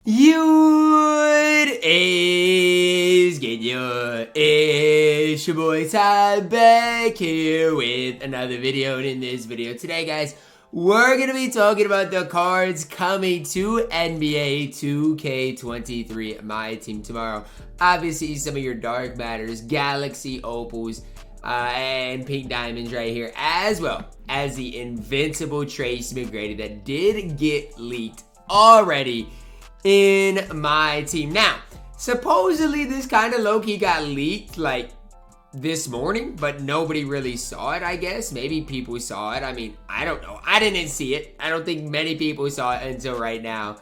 What is good, it's your boy Ty back here with another video. And in this video today, guys, we're going to be talking about the cards coming to NBA 2K23 MyTEAM tomorrow. Obviously, some of your dark matters, galaxy opals, and pink diamonds right here, as well as the invincible Tracy McGrady that did get leaked already in my team. Now, supposedly this kind of low-key got leaked like this morning, but nobody really saw it, I guess. Maybe people saw it. I mean, I don't know. I didn't see it. I don't think many people saw it until right now.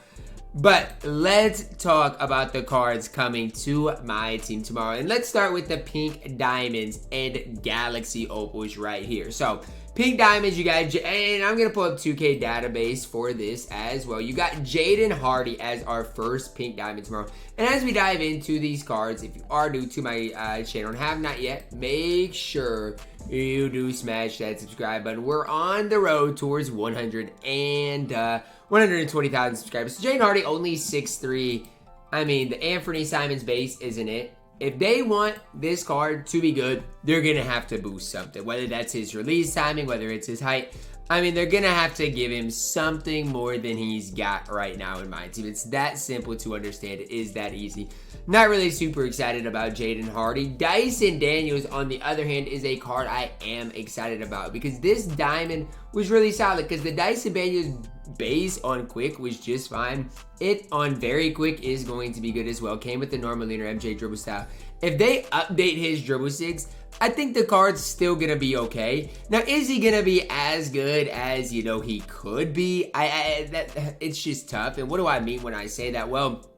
But let's talk about the cards coming to my team tomorrow. And let's start with the pink diamonds and galaxy opals right here. So, pink diamonds, you got, and I'm going to pull up 2K database for this as well. You got Jaden Hardy as our first pink diamond tomorrow. And as we dive into these cards, if you are new to my channel and have not yet, make sure you do smash that subscribe button. We're on the road towards 120,000 subscribers. So Jaden Hardy, only 6'3". I mean, the Anthony Simons base isn't it. If they want this card to be good, they're going to have to boost something. Whether that's his release timing, whether it's his height. I mean, they're going to have to give him something more than he's got right now in my team. It's that simple to understand. It is that easy. Not really super excited about Jaden Hardy. Dyson Daniels, on the other hand, is a card I am excited about because this diamond was really solid because the Dyson Daniels base on quick was just fine. It on very quick is going to be good as well. Came with the normal leaner MJ dribble style. If they update his dribble six, I think the card's still gonna be okay. Now, is he gonna be as good as he could be? It's just tough. And what do I mean when I say that? Well,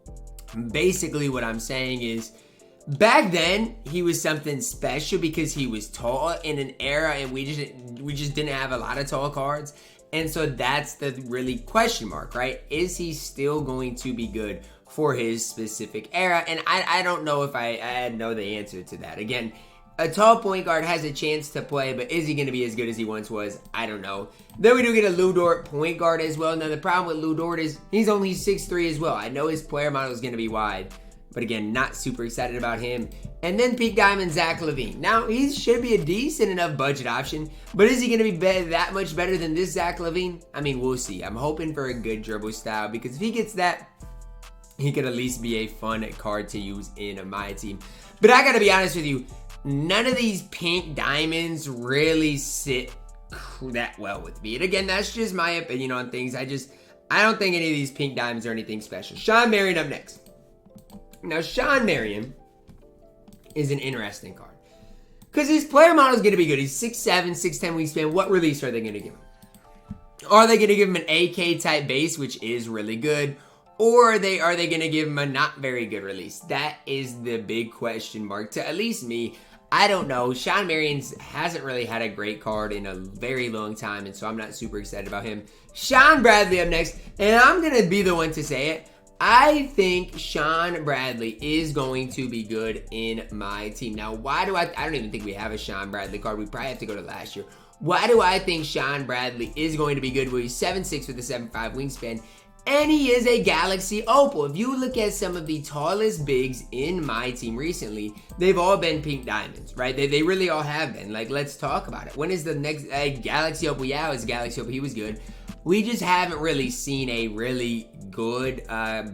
basically what I'm saying is, back then he was something special because he was tall in an era, and we just didn't have a lot of tall cards. And so that's the really question mark, right? Is he still going to be good for his specific era? And I don't know if I know the answer to that. Again, a tall point guard has a chance to play, but is he going to be as good as he once was? I don't know. Then we do get a Lu Dort point guard as well. Now, the problem with Lu Dort is he's only 6'3" as well. I know his player model is going to be wide, but again, not super excited about him. And then pink diamond Zach Lavine. Now, he should be a decent enough budget option, but is he going to be that much better than this Zach Lavine? I mean, we'll see. I'm hoping for a good dribble style because if he gets that, he could at least be a fun card to use in my team. But I got to be honest with you, none of these pink diamonds really sit that well with me. And again, that's just my opinion on things. I don't think any of these pink diamonds are anything special. Shawn Marion up next. Now, Shawn Marion is an interesting card because his player model is going to be good. He's 6'7", 6'10" wingspan. What release are they going to give him? Are they going to give him an AK type base, which is really good? Or are they going to give him a not very good release? That is the big question mark to at least me. I don't know. Shawn Marion hasn't really had a great card in a very long time, and so I'm not super excited about him. Shawn Bradley up next, and I'm going to be the one to say it. I think Shawn Bradley is going to be good in my team. Now, why do I don't even think we have a Shawn Bradley card. We probably have to go to last year. Why do I think Shawn Bradley is going to be good? Well, he's 7'6" with a 7'5" wingspan. And he is a galaxy opal. If you look at some of the tallest bigs in my team recently, they've all been pink diamonds, right? They really all have been. Like, let's talk about it. When is the next galaxy opal? Yeah, it was galaxy opal. He was good. We just haven't really seen a really good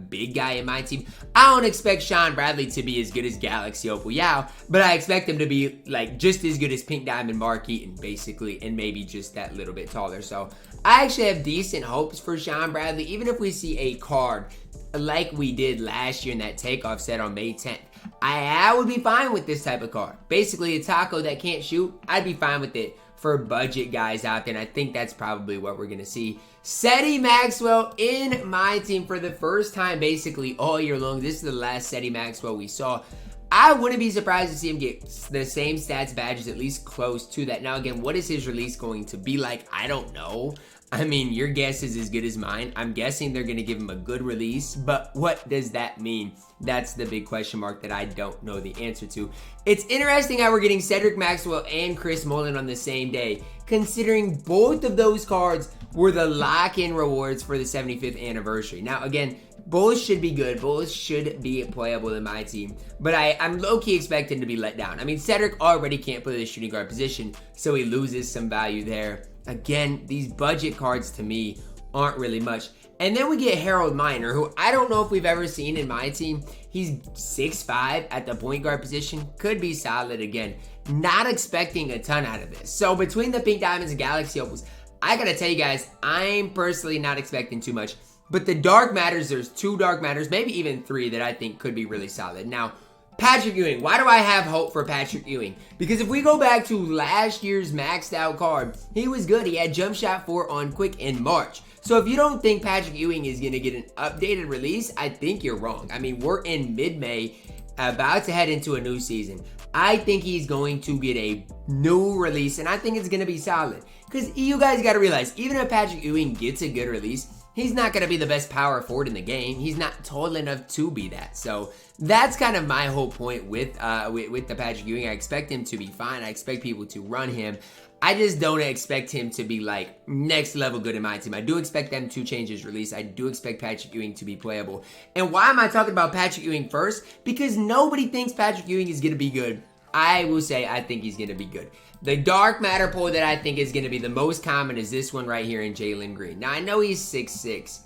big guy in my team. I don't expect Shawn Bradley to be as good as Galaxy Opal Yao, but I expect him to be like just as good as Pink Diamond Mark Eaton, basically, and maybe just that little bit taller. So I actually have decent hopes for Shawn Bradley, even if we see a card like we did last year in that takeoff set on May 10th. I would be fine with this type of card. Basically, a taco that can't shoot, I'd be fine with it for budget guys out there, and I think that's probably what we're going to see. Cedric Maxwell in my team for the first time basically all year long. This is the last Cedric Maxwell we saw. I wouldn't be surprised to see him get the same stats badges, at least close to that. Now, again, what is his release going to be like? I don't know. I mean, your guess is as good as mine. I'm guessing they're going to give him a good release, but what does that mean? That's the big question mark that I don't know the answer to. It's interesting how we're getting Cedric Maxwell and Chris Mullin on the same day, considering both of those cards were the lock-in rewards for the 75th anniversary. Now, again, Both should be good. Both should be playable in my team. But I'm low-key expecting to be let down. I mean, Cedric already can't play the shooting guard position, so he loses some value there. Again, these budget cards to me aren't really much. And then we get Harold Miner, who I don't know if we've ever seen in my team. He's 6'5" at the point guard position. Could be solid again. Not expecting a ton out of this. So between the Pink Diamonds and Galaxy Opals, I gotta tell you guys, I'm personally not expecting too much. But the Dark Matters, there's 2 Dark Matters, maybe even 3 that I think could be really solid. Now, Patrick Ewing. Why do I have hope for Patrick Ewing? Because if we go back to last year's maxed out card, he was good. He had jump shot 4 on quick in March. So if you don't think Patrick Ewing is going to get an updated release, I think you're wrong. I mean, we're in mid-May, about to head into a new season. I think he's going to get a new release, and I think it's going to be solid. Because you guys got to realize, even if Patrick Ewing gets a good release, he's not going to be the best power forward in the game. He's not tall enough to be that. So that's kind of my whole point with the Patrick Ewing. I expect him to be fine. I expect people to run him. I just don't expect him to be like next level good in my team. I do expect them to change his release. I do expect Patrick Ewing to be playable. And why am I talking about Patrick Ewing first? Because nobody thinks Patrick Ewing is going to be good. I will say I think he's going to be good. The Dark Matter pull that I think is going to be the most common is this one right here in Jalen Green. Now, I know he's 6'6",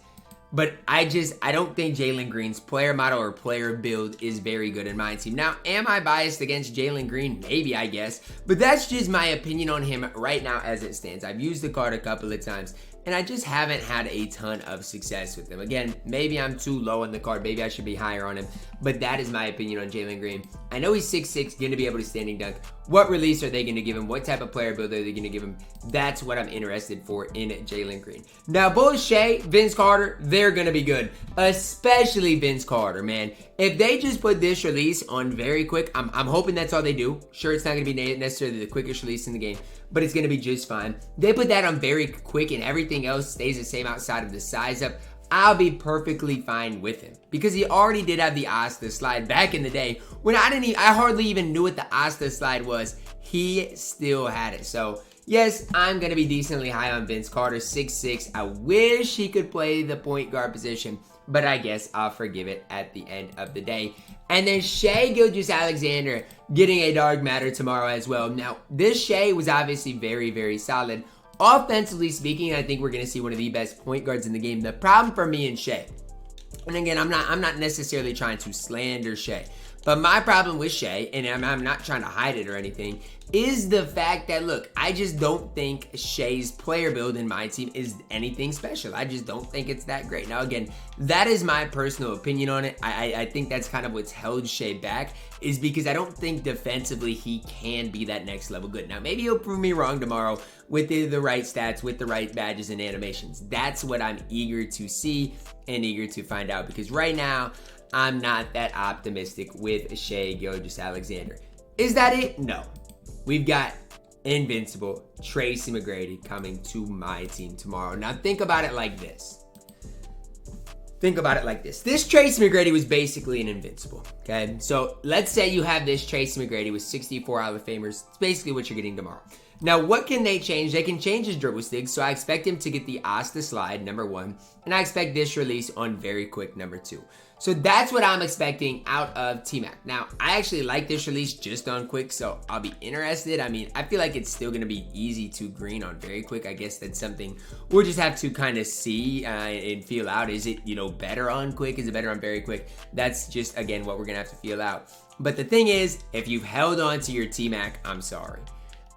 but I don't think Jalen Green's player model or player build is very good in my team. Now, am I biased against Jalen Green? Maybe, I guess. But that's just my opinion on him right now as it stands. I've used the card a couple of times, and I just haven't had a ton of success with him. Again, maybe I'm too low on the card. Maybe I should be higher on him. But that is my opinion on Jalen Green. I know he's 6'6", going to be able to standing dunk. What release are they going to give him? What type of player build are they going to give him? That's what I'm interested for in Jalen Green. Now, both Shai, Vince Carter, they're going to be good. Especially Vince Carter, man. If they just put this release on very quick, I'm hoping that's all they do. Sure, it's not going to be necessarily the quickest release in the game, but it's going to be just fine. They put that on very quick and everything else stays the same outside of the size up. I'll be perfectly fine with him because he already did have the Asta slide back in the day when I hardly even knew what the Asta slide was. He still had it. So yes, I'm going to be decently high on Vince Carter, 6'6". I wish he could play the point guard position, but I guess I'll forgive it at the end of the day. And then Shai Gilgeous Alexander getting a Dark Matter tomorrow as well. Now, this Shai was obviously very, very solid. Offensively speaking, I think we're going to see one of the best point guards in the game. The problem for me and Shai, and again, I'm not necessarily trying to slander Shai, but my problem with Shai, and I'm not trying to hide it or anything, is the fact that, look, I just don't think Shai's player build in my team is anything special. I just don't think it's that great. Now, again, that is my personal opinion on it. I think that's kind of what's held Shai back, is because I don't think defensively he can be that next level good. Now, maybe he'll prove me wrong tomorrow with the right stats, with the right badges and animations. That's what I'm eager to see and eager to find out, because right now, I'm not that optimistic with Shai Gilgeous Alexander. Is that it? No. We've got Invincible Tracy McGrady coming to my team tomorrow. Now think about it like this. Think about it like this. This Tracy McGrady was basically an Invincible, okay? So let's say you have this Tracy McGrady with 64 Hall of Famers. It's basically what you're getting tomorrow. Now, what can they change? They can change his dribble stick, so I expect him to get the Asta slide, number 1, and I expect this release on very quick, number 2. So that's what I'm expecting out of T-Mac. Now, I actually like this release just on quick, so I'll be interested. I mean, I feel like it's still going to be easy to green on very quick. I guess that's something we'll just have to kind of see and feel out. Is it, better on quick? Is it better on very quick? That's just, again, what we're going to have to feel out. But the thing is, if you've held on to your T-Mac, I'm sorry.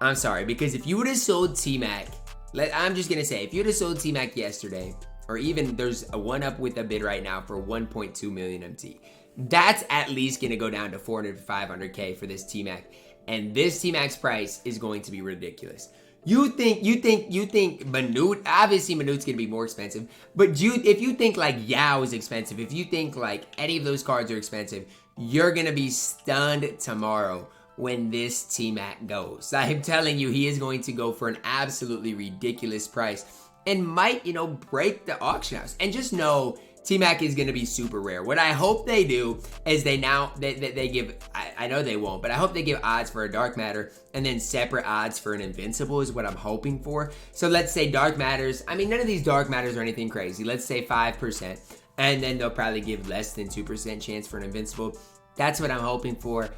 I'm sorry, because if you would have sold T-Mac, I'm just going to say, if you would have sold T-Mac yesterday, or even there's a one up with a bid right now for 1.2 million MT. That's at least going to go down to 400 to 500K for this T-Mac. And this T-Mac's price is going to be ridiculous. You think Manute, obviously Manute's going to be more expensive, but if you think like Yao is expensive, if you think like any of those cards are expensive, you're going to be stunned tomorrow when this T-Mac goes. I'm telling you, he is going to go for an absolutely ridiculous price and might, break the auction house. And just know T-Mac is going to be super rare. What I hope they do is they give, I know they won't, but I hope they give odds for a Dark Matter and then separate odds for an Invincible is what I'm hoping for. So let's say Dark Matters, I mean, none of these Dark Matters are anything crazy. Let's say 5%. and then they'll probably give less than 2% chance for an invincible. That's what I'm hoping for.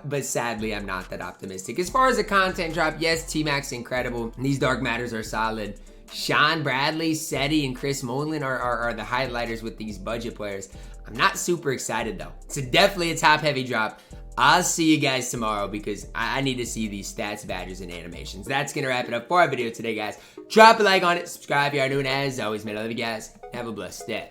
But sadly, I'm not that optimistic. As far as the content drop, yes, T-Mac's incredible. These Dark Matters are solid. Shawn Bradley, Cedi, and Chris Mullin are the highlighters with these budget players. I'm not super excited though. It's definitely a top-heavy drop. I'll see you guys tomorrow because I need to see these stats, badges, and animations. That's going to wrap it up for our video today, guys. Drop a like on it. Subscribe if you are new, and as always, man, I love you guys. Have a blessed day.